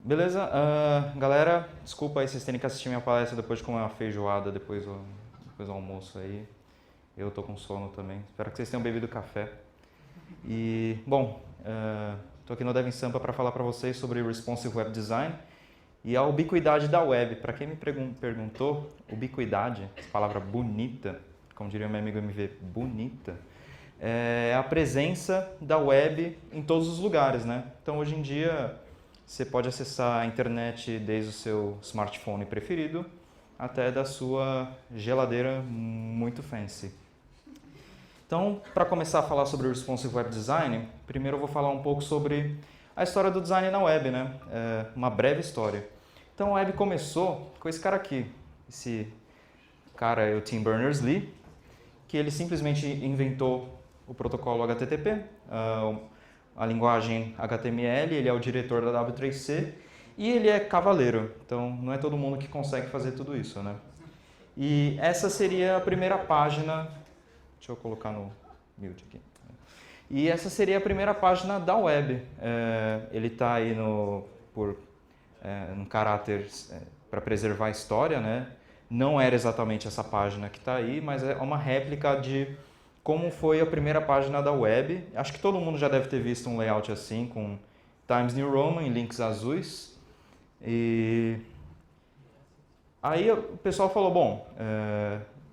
Beleza? Galera, desculpa aí vocês terem que assistir minha palestra depois de comer uma feijoada depois do almoço aí. Eu tô com sono também. Espero que vocês tenham bebido café. E, bom, tô aqui no Dev em Sampa para falar para vocês sobre Responsive Web Design e a ubiquidade da web. Para quem me perguntou, ubiquidade, essa palavra bonita, como diria meu amigo MV, bonita, é a presença da web em todos os lugares, né? Então, hoje em dia, você pode acessar a internet desde o seu smartphone preferido até da sua geladeira muito fancy. Então, para começar a falar sobre o Responsive Web Design, primeiro eu vou falar um pouco sobre a história do design na web, né? Uma breve história. Então, a web começou com esse cara aqui. Esse cara é o Tim Berners-Lee, que ele simplesmente inventou o protocolo HTTP, a linguagem HTML, ele é o diretor da W3C e ele é cavaleiro, então não é todo mundo que consegue fazer tudo isso, né? E essa seria a primeira página, deixa eu colocar no mute aqui. E essa seria a primeira página da web. Ele está aí no caráter para preservar a história, né? Não era exatamente essa página que está aí, mas é uma réplica de como foi a primeira página da web. Acho que todo mundo já deve ter visto um layout assim, com Times New Roman em links azuis. E aí o pessoal falou, bom,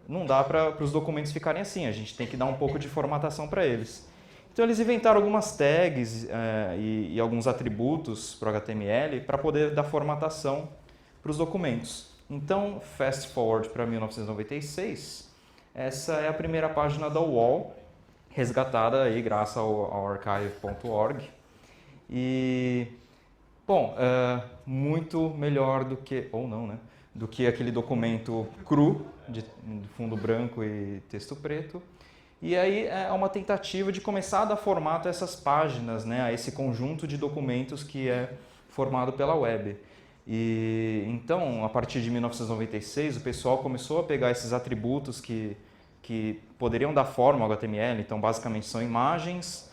não dá para os documentos ficarem assim, a gente tem que dar um pouco de formatação para eles. Então eles inventaram algumas tags e alguns atributos para o HTML para poder dar formatação para os documentos. Então, fast forward para 1996, essa é a primeira página da UOL, resgatada aí graças ao archive.org. E, bom, muito melhor do que, ou não, né? Do que aquele documento cru, de fundo branco e texto preto. E aí é uma tentativa de começar a dar formato a essas páginas, né? A esse conjunto de documentos que é formado pela web. E então, a partir de 1996, o pessoal começou a pegar esses atributos que poderiam dar forma ao HTML. Então, basicamente, são imagens,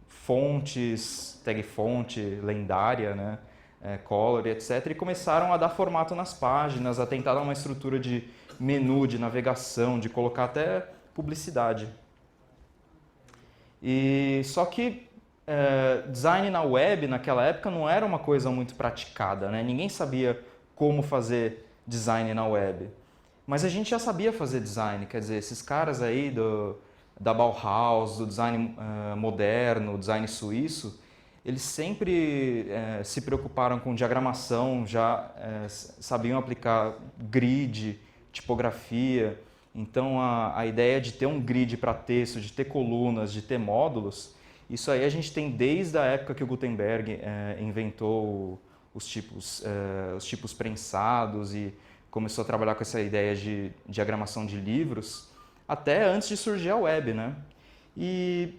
fontes, tag fonte lendária, né? Color, etc. E começaram a dar formato nas páginas, a tentar dar uma estrutura de menu, de navegação, de colocar até publicidade. E só que design na web, naquela época, não era uma coisa muito praticada, né? Ninguém sabia como fazer design na web. Mas a gente já sabia fazer design, quer dizer, esses caras aí da Bauhaus, do design moderno, design suíço, eles sempre se preocuparam com diagramação, já sabiam aplicar grid, tipografia. Então a ideia de ter um grid para texto, de ter colunas, de ter módulos, isso aí a gente tem desde a época que o Gutenberg inventou os tipos prensados e começou a trabalhar com essa ideia de diagramação de livros, até antes de surgir a web, né? E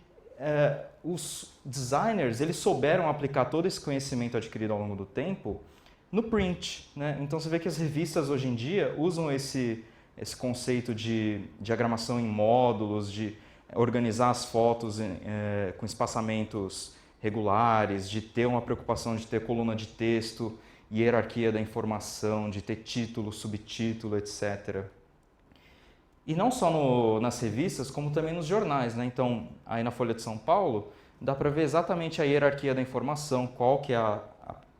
os designers, eles souberam aplicar todo esse conhecimento adquirido ao longo do tempo no print, né? Então você vê que as revistas hoje em dia usam esse conceito de diagramação em módulos, de organizar as fotos com espaçamentos regulares, de ter uma preocupação de ter coluna de texto, hierarquia da informação, de ter título, subtítulo, etc. E não só nas revistas, como também nos jornais, né? Então, aí na Folha de São Paulo, dá para ver exatamente a hierarquia da informação, qual que é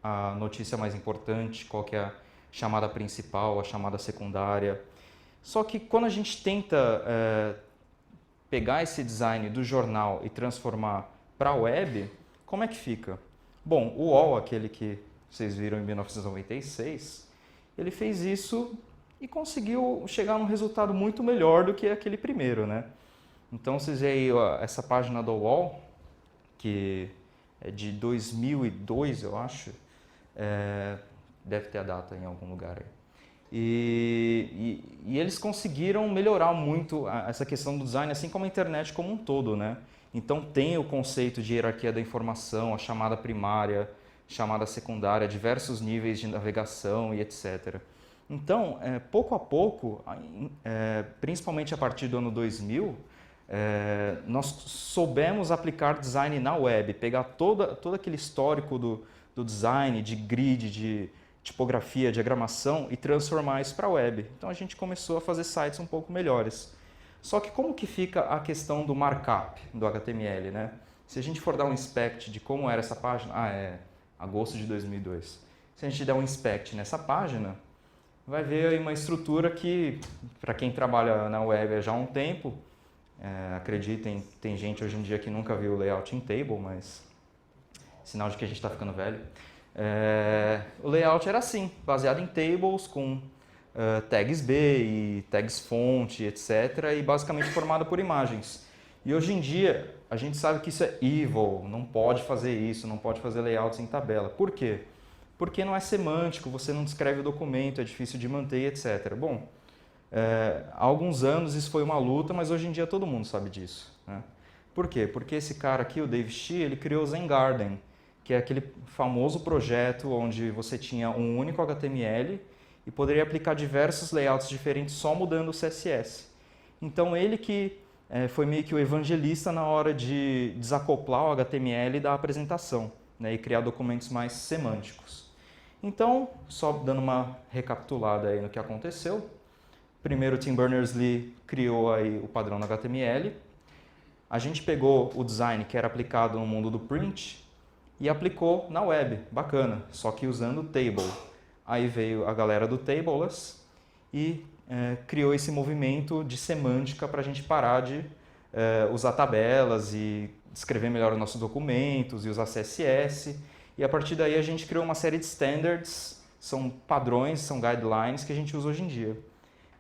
a notícia mais importante, qual que é a chamada principal, a chamada secundária. Só que quando a gente tenta pegar esse design do jornal e transformar para a web, como é que fica? Bom, o UOL, aquele que vocês viram em 1996, ele fez isso e conseguiu chegar num resultado muito melhor do que aquele primeiro, né? Então vocês veem aí ó, essa página do UOL, que é de 2002, eu acho, deve ter a data em algum lugar aí. E eles conseguiram melhorar muito essa questão do design, assim como a internet como um todo, né? Então tem o conceito de hierarquia da informação, a chamada primária, chamada secundária, diversos níveis de navegação e etc. Então, pouco a pouco, principalmente a partir do ano 2000, nós soubemos aplicar design na web, pegar todo aquele histórico do design, de grid, de tipografia, diagramação e transformar isso para a web. Então a gente começou a fazer sites um pouco melhores. Só que como que fica a questão do markup do HTML, né? Se a gente for dar um inspect de como era essa página, é agosto de 2002. Se a gente der um inspect nessa página, vai ver aí uma estrutura que, para quem trabalha na web já há um tempo, acreditem, tem gente hoje em dia que nunca viu o layout em table, mas sinal de que a gente está ficando velho. O layout era assim, baseado em tables com tags B e tags fonte, etc. E basicamente formado por imagens. E hoje em dia a gente sabe que isso é evil, não pode fazer isso, não pode fazer layouts em tabela. Por quê? Porque não é semântico, você não descreve o documento, é difícil de manter, etc. Bom, há alguns anos isso foi uma luta, mas hoje em dia todo mundo sabe disso, né? Por quê? Porque esse cara aqui, o Dave Shea, ele criou o Zen Garden, que é aquele famoso projeto onde você tinha um único HTML e poderia aplicar diversos layouts diferentes só mudando o CSS. Então ele que foi meio que o evangelista na hora de desacoplar o HTML da apresentação, né, e criar documentos mais semânticos. Então, só dando uma recapitulada aí no que aconteceu. Primeiro, Tim Berners-Lee criou aí o padrão no HTML. A gente pegou o design que era aplicado no mundo do print e aplicou na web, bacana, só que usando o table. Aí veio a galera do Tableless e criou esse movimento de semântica para a gente parar de usar tabelas e descrever melhor os nossos documentos e usar CSS. E a partir daí a gente criou uma série de standards, são padrões, são guidelines que a gente usa hoje em dia.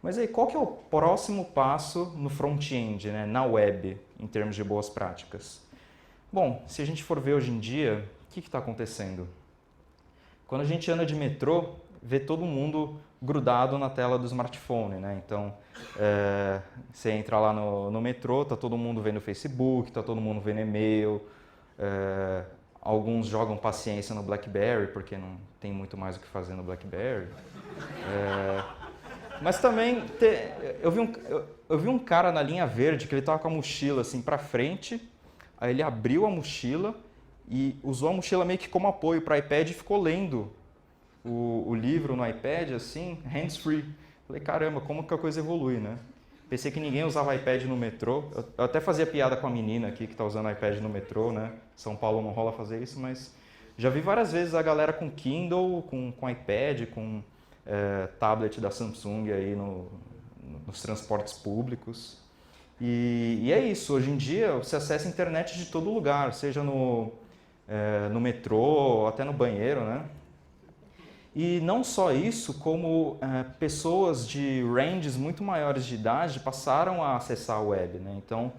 Mas aí, qual que é o próximo passo no front-end, né, na web, em termos de boas práticas? Bom, se a gente for ver hoje em dia, o que está acontecendo? Quando a gente anda de metrô, vê todo mundo grudado na tela do smartphone, né? Então, você entra lá no metrô, tá todo mundo vendo Facebook, tá todo mundo vendo e-mail, alguns jogam paciência no BlackBerry, porque não tem muito mais o que fazer no BlackBerry. Mas também, eu vi um cara na linha verde que ele estava com a mochila assim para frente, aí ele abriu a mochila e usou a mochila meio que como apoio para o iPad e ficou lendo o livro no iPad, assim, hands-free. Falei, caramba, como que a coisa evolui, né? Pensei que ninguém usava iPad no metrô. Eu até fazia piada com a menina aqui que está usando iPad no metrô, né? São Paulo não rola fazer isso, mas já vi várias vezes a galera com Kindle, com iPad, com tablet da Samsung aí nos transportes públicos. E é isso, hoje em dia você acessa a internet de todo lugar, seja no metrô, até no banheiro, né? E não só isso, como pessoas de ranges muito maiores de idade passaram a acessar a web, né? Então,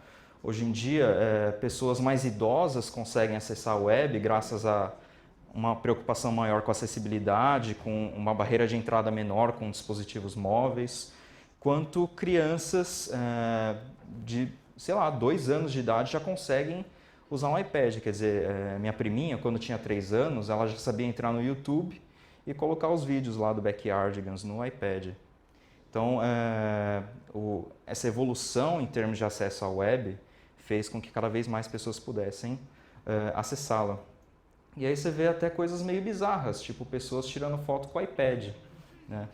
hoje em dia, pessoas mais idosas conseguem acessar a web graças a uma preocupação maior com a acessibilidade, com uma barreira de entrada menor com dispositivos móveis, quanto crianças de, sei lá, 2 anos de idade já conseguem usar um iPad. Quer dizer, minha priminha, quando tinha 3 anos, ela já sabia entrar no YouTube e colocar os vídeos lá do Backyardigans no iPad. Então, essa evolução em termos de acesso à web fez com que cada vez mais pessoas pudessem acessá-la. E aí você vê até coisas meio bizarras, tipo pessoas tirando foto com o iPad, né?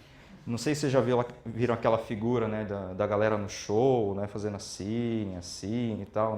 Não sei se você já viram aquela figura, né, da galera no show, né, fazendo assim e tal, né?